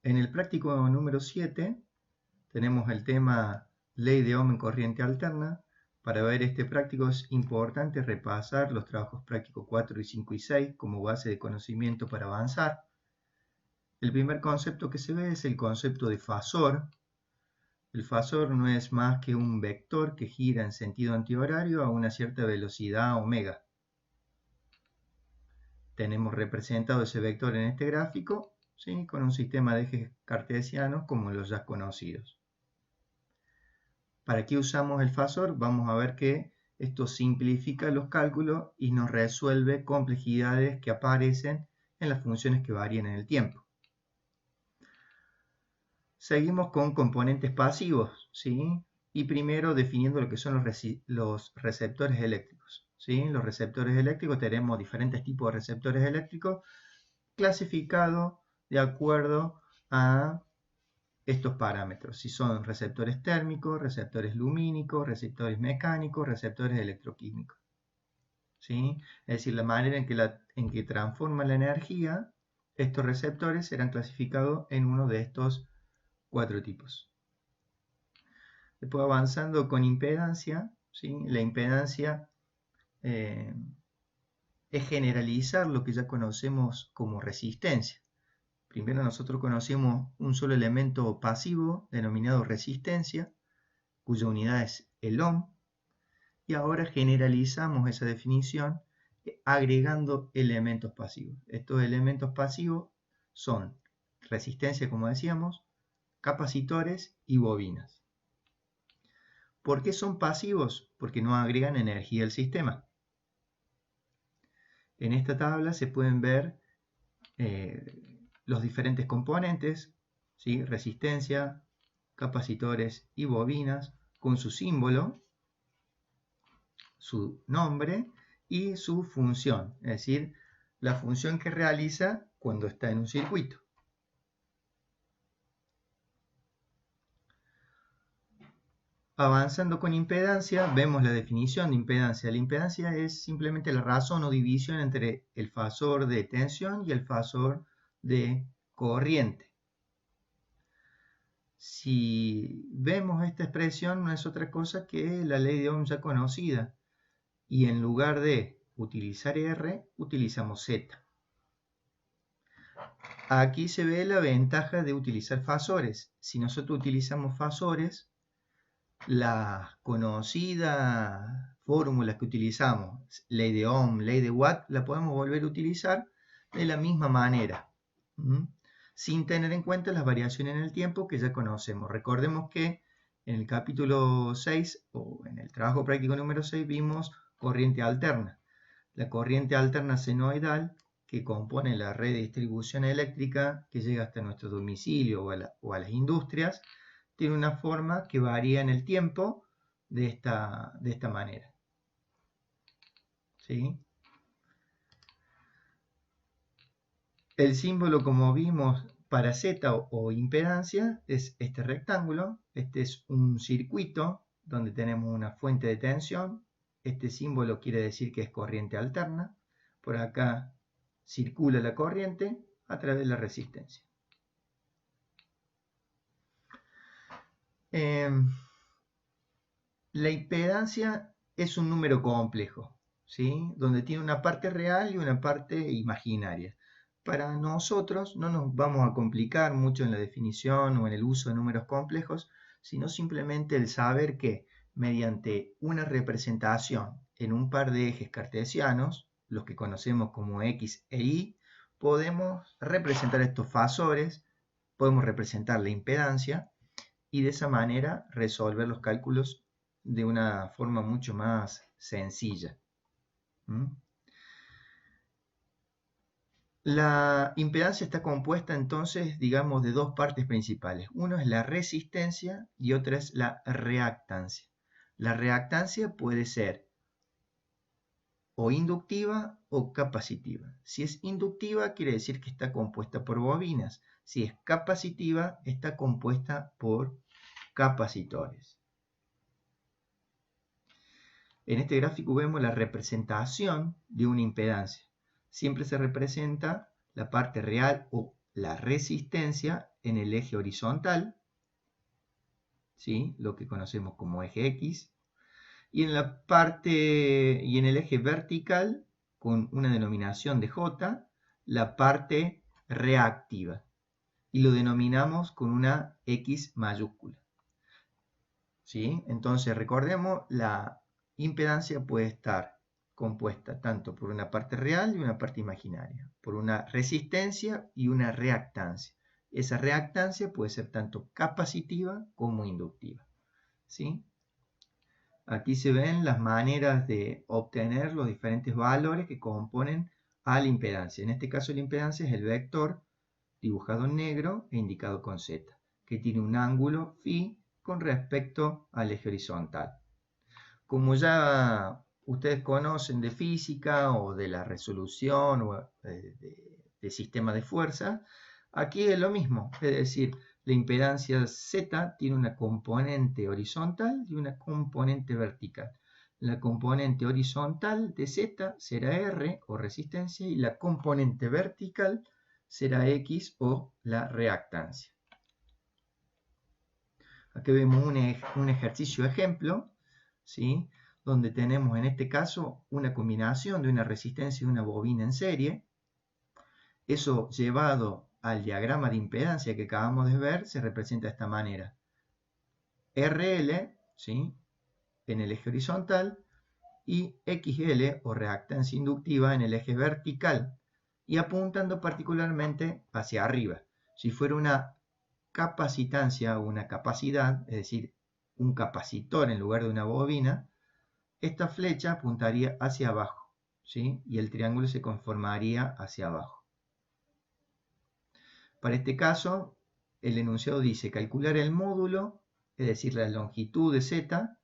En el práctico número 7 tenemos el tema ley de Ohm en corriente alterna. Para ver este práctico es importante repasar los trabajos prácticos 4 y 5 y 6 como base de conocimiento para avanzar. El primer concepto que se ve es el concepto de fasor. El fasor no es más que un vector que gira en sentido antihorario a una cierta velocidad omega. Tenemos representado ese vector en este gráfico, ¿sí?, con un sistema de ejes cartesianos como los ya conocidos. ¿Para qué usamos el fasor? Vamos a ver que esto simplifica los cálculos y nos resuelve complejidades que aparecen en las funciones que varían en el tiempo. Seguimos con componentes pasivos, ¿sí? Y primero definiendo lo que son los receptores eléctricos, ¿sí? Los receptores eléctricos, tenemos diferentes tipos de receptores eléctricos clasificados de acuerdo a estos parámetros, si son receptores térmicos, receptores lumínicos, receptores mecánicos, receptores electroquímicos, ¿sí? Es decir, la manera en que transforman la energía, estos receptores serán clasificados en uno de estos 4 tipos. Después avanzando con impedancia, ¿sí? La impedancia es generalizar lo que ya conocemos como resistencia. Primero nosotros conocemos un solo elemento pasivo denominado resistencia, cuya unidad es el ohm, y ahora generalizamos esa definición agregando elementos pasivos. Estos elementos pasivos son resistencia, como decíamos, capacitores y bobinas. ¿Por qué son pasivos? Porque no agregan energía al sistema. En esta tabla se pueden ver los diferentes componentes, ¿sí?, resistencia, capacitores y bobinas, con su símbolo, su nombre y su función, es decir, la función que realiza cuando está en un circuito. Avanzando con impedancia, vemos la definición de impedancia. La impedancia es simplemente la razón o división entre el fasor de tensión y el fasor de corriente. Si vemos esta expresión, no es otra cosa que la ley de Ohm ya conocida, y en lugar de utilizar R, utilizamos Z. Aquí se ve la ventaja de utilizar fasores. Si nosotros utilizamos fasores, la conocida fórmula que utilizamos, ley de Ohm, ley de Watt, la podemos volver a utilizar de la misma manera, sin tener en cuenta las variaciones en el tiempo que ya conocemos. Recordemos que en el capítulo 6 o en el trabajo práctico número 6 vimos corriente alterna. La corriente alterna senoidal que compone la red de distribución eléctrica que llega hasta nuestro domicilio o a las industrias tiene una forma que varía en el tiempo de esta manera, ¿sí? El símbolo, como vimos, para Z o impedancia es este rectángulo. Este es un circuito donde tenemos una fuente de tensión. Este símbolo quiere decir que es corriente alterna. Por acá circula la corriente a través de la resistencia. La impedancia es un número complejo, ¿sí?, donde tiene una parte real y una parte imaginaria. Para nosotros no nos vamos a complicar mucho en la definición o en el uso de números complejos, sino simplemente el saber que mediante una representación en un par de ejes cartesianos, los que conocemos como X e Y, podemos representar estos fasores, podemos representar la impedancia y de esa manera resolver los cálculos de una forma mucho más sencilla. La impedancia está compuesta entonces, digamos, de dos partes principales. Uno es la resistencia y otra es la reactancia. La reactancia puede ser o inductiva o capacitiva. Si es inductiva, quiere decir que está compuesta por bobinas. Si es capacitiva, está compuesta por capacitores. En este gráfico vemos la representación de una impedancia. Siempre se representa la parte real o la resistencia en el eje horizontal, ¿sí? Lo que conocemos como eje X, y en el eje vertical, con una denominación de J, la parte reactiva, y lo denominamos con una X mayúscula, ¿sí? Entonces recordemos, la impedancia puede estar compuesta tanto por una parte real y una parte imaginaria, por una resistencia y una reactancia. Esa reactancia puede ser tanto capacitiva como inductiva, ¿sí? Aquí se ven las maneras de obtener los diferentes valores que componen a la impedancia. En este caso la impedancia es el vector dibujado en negro e indicado con Z, que tiene un ángulo φ con respecto al eje horizontal. Como ya ustedes conocen de física o de la resolución o de sistema de fuerza, aquí es lo mismo, es decir, la impedancia Z tiene una componente horizontal y una componente vertical. La componente horizontal de Z será R o resistencia y la componente vertical será X o la reactancia. Aquí vemos un ejercicio ejemplo, ¿sí? Donde tenemos en este caso una combinación de una resistencia y una bobina en serie. Eso llevado al diagrama de impedancia que acabamos de ver se representa de esta manera. RL, ¿sí? En el eje horizontal y XL o reactancia inductiva en el eje vertical y apuntando particularmente hacia arriba. Si fuera una capacitancia o una capacidad, es decir, un capacitor en lugar de una bobina, esta flecha apuntaría hacia abajo, ¿sí? Y el triángulo se conformaría hacia abajo. Para este caso, el enunciado dice calcular el módulo, es decir, la longitud de Z,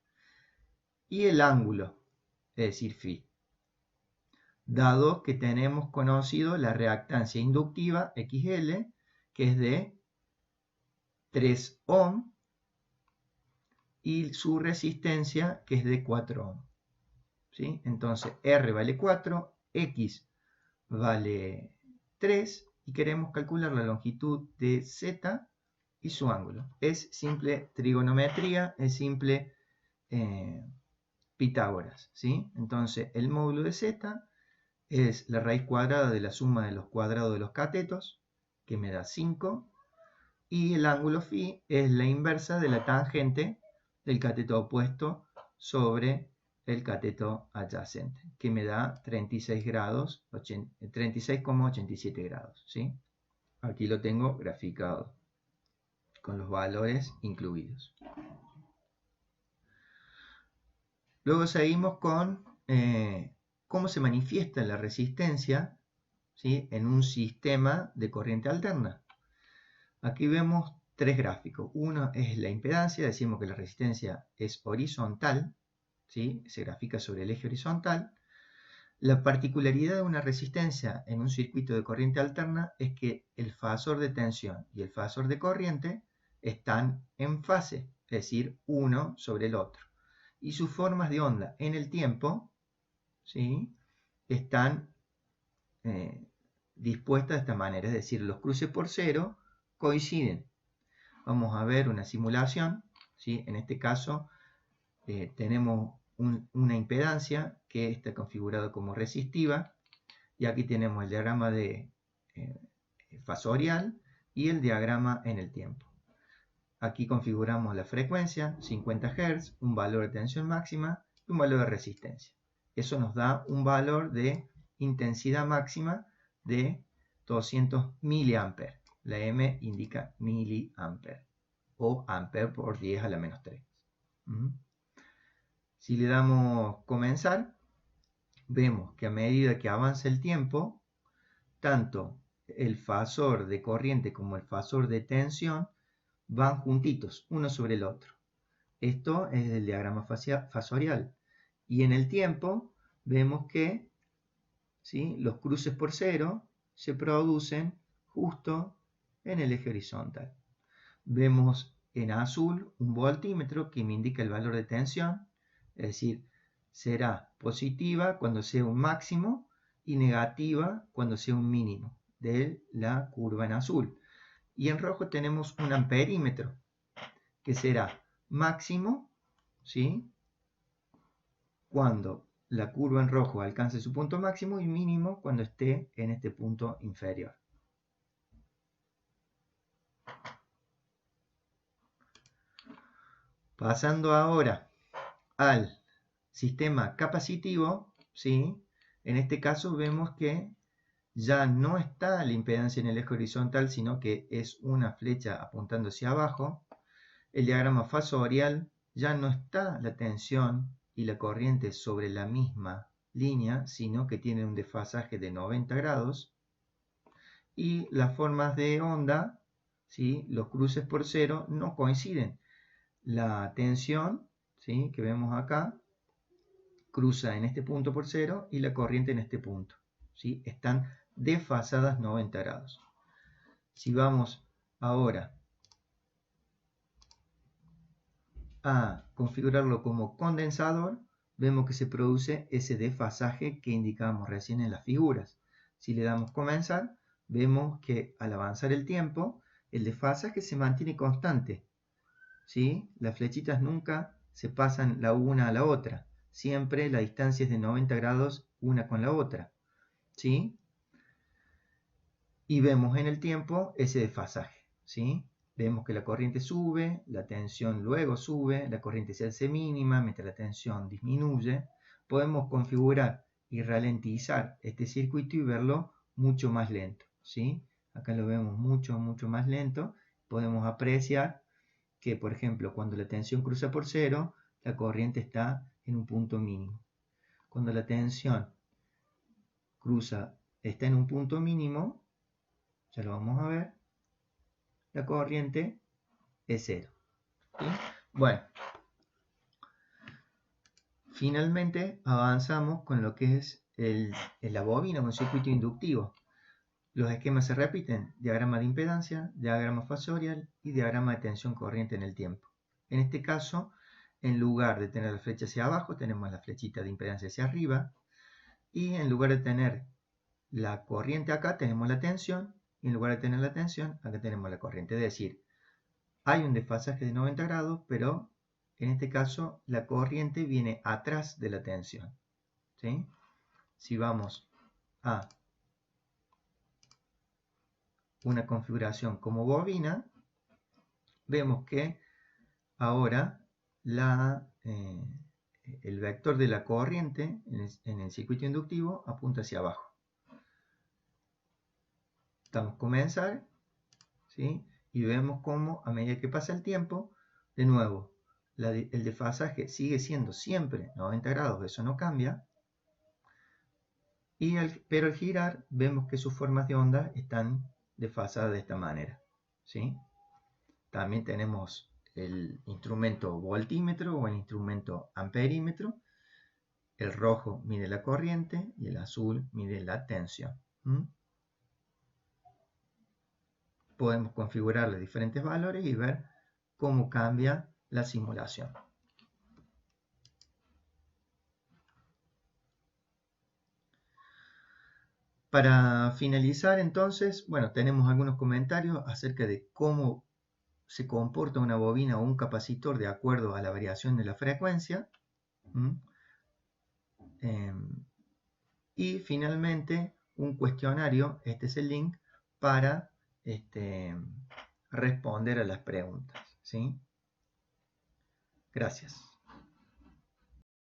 y el ángulo, es decir, φ. Dado que tenemos conocido la reactancia inductiva XL, que es de 3 ohm, y su resistencia, que es de 4 ohm. ¿Sí? Entonces, R vale 4, X vale 3, y queremos calcular la longitud de Z y su ángulo. Es simple trigonometría, es simple Pitágoras, ¿sí? Entonces, el módulo de Z es la raíz cuadrada de la suma de los cuadrados de los catetos, que me da 5, y el ángulo φ es la inversa de la tangente del cateto opuesto sobre el cateto adyacente, que me da 36 grados, 36,87 grados, ¿sí? Aquí lo tengo graficado con los valores incluidos. Luego seguimos con cómo se manifiesta la resistencia, ¿sí? En un sistema de corriente alterna. Aquí vemos tres gráficos. Uno es la impedancia, decimos que la resistencia es horizontal, ¿sí? Se grafica sobre el eje horizontal. La particularidad de una resistencia en un circuito de corriente alterna es que el fasor de tensión y el fasor de corriente están en fase, es decir, uno sobre el otro. Y sus formas de onda en el tiempo, ¿sí? Están dispuestas de esta manera, es decir, los cruces por cero coinciden. Vamos a ver una simulación, ¿sí? En este caso tenemos una impedancia que está configurada como resistiva, y aquí tenemos el diagrama de fasorial y el diagrama en el tiempo. Aquí configuramos la frecuencia, 50 Hz, un valor de tensión máxima y un valor de resistencia. Eso nos da un valor de intensidad máxima de 200 mA. La M indica miliampere o ampere por 10 a la menos 3. Si le damos comenzar, vemos que a medida que avanza el tiempo, tanto el fasor de corriente como el fasor de tensión van juntitos, uno sobre el otro. Esto es el diagrama fasorial. Y en el tiempo vemos que, ¿sí?, los cruces por cero se producen justo en el eje horizontal. Vemos en azul un voltímetro que me indica el valor de tensión, es decir, será positiva cuando sea un máximo y negativa cuando sea un mínimo. de la curva en azul. Y en rojo tenemos un amperímetro, que será máximo, ¿sí?, cuando la curva en rojo alcance su punto máximo, y mínimo cuando esté en este punto inferior. Pasando ahora al sistema capacitivo, ¿sí?, en este caso vemos que ya no está la impedancia en el eje horizontal, sino que es una flecha apuntando hacia abajo. El diagrama fasorial, ya no está la tensión y la corriente sobre la misma línea, sino que tiene un desfasaje de 90 grados. Y las formas de onda, ¿sí?, los cruces por cero, no coinciden. La tensión, ¿sí?, que vemos acá, cruza en este punto por cero y la corriente en este punto, ¿sí?, están desfasadas 90 grados. Si vamos ahora a configurarlo como condensador, vemos que se produce ese desfasaje que indicamos recién en las figuras. Si le damos comenzar, vemos que al avanzar el tiempo, el desfasaje se mantiene constante, ¿sí? Las flechitas nunca se pasan la una a la otra. Siempre la distancia es de 90 grados una con la otra, ¿sí? Y vemos en el tiempo ese desfasaje, ¿sí? Vemos que la corriente sube, la tensión luego sube, la corriente se hace mínima mientras la tensión disminuye. Podemos configurar y ralentizar este circuito y verlo mucho más lento, ¿sí? Acá lo vemos mucho más lento. Podemos apreciar que, por ejemplo, cuando la tensión cruza por cero, la corriente está en un punto mínimo. Cuando la tensión está en un punto mínimo, ya lo vamos a ver, la corriente es cero, ¿sí? Bueno, finalmente avanzamos con lo que es la bobina, un circuito inductivo. Los esquemas se repiten: diagrama de impedancia, diagrama fasorial y diagrama de tensión corriente en el tiempo. En este caso, en lugar de tener la flecha hacia abajo, tenemos la flechita de impedancia hacia arriba, y en lugar de tener la corriente acá, tenemos la tensión, y en lugar de tener la tensión, acá tenemos la corriente. Es decir, hay un desfasaje de 90 grados, pero en este caso la corriente viene atrás de la tensión, ¿sí? Si vamos a una configuración como bobina, vemos que ahora el vector de la corriente en el circuito inductivo apunta hacia abajo. Damos comenzar, ¿sí? Y vemos cómo a medida que pasa el tiempo, de nuevo, el desfasaje sigue siendo siempre 90 grados, eso no cambia, pero al girar vemos que sus formas de onda están desfasadas de esta manera, ¿sí? También tenemos el instrumento voltímetro o el instrumento amperímetro. El rojo mide la corriente y el azul mide la tensión. Podemos configurar los diferentes valores y ver cómo cambia la simulación. Para finalizar, entonces, bueno, tenemos algunos comentarios acerca de cómo se comporta una bobina o un capacitor de acuerdo a la variación de la frecuencia. Y finalmente, un cuestionario, este es el link, para responder a las preguntas, ¿sí? Gracias.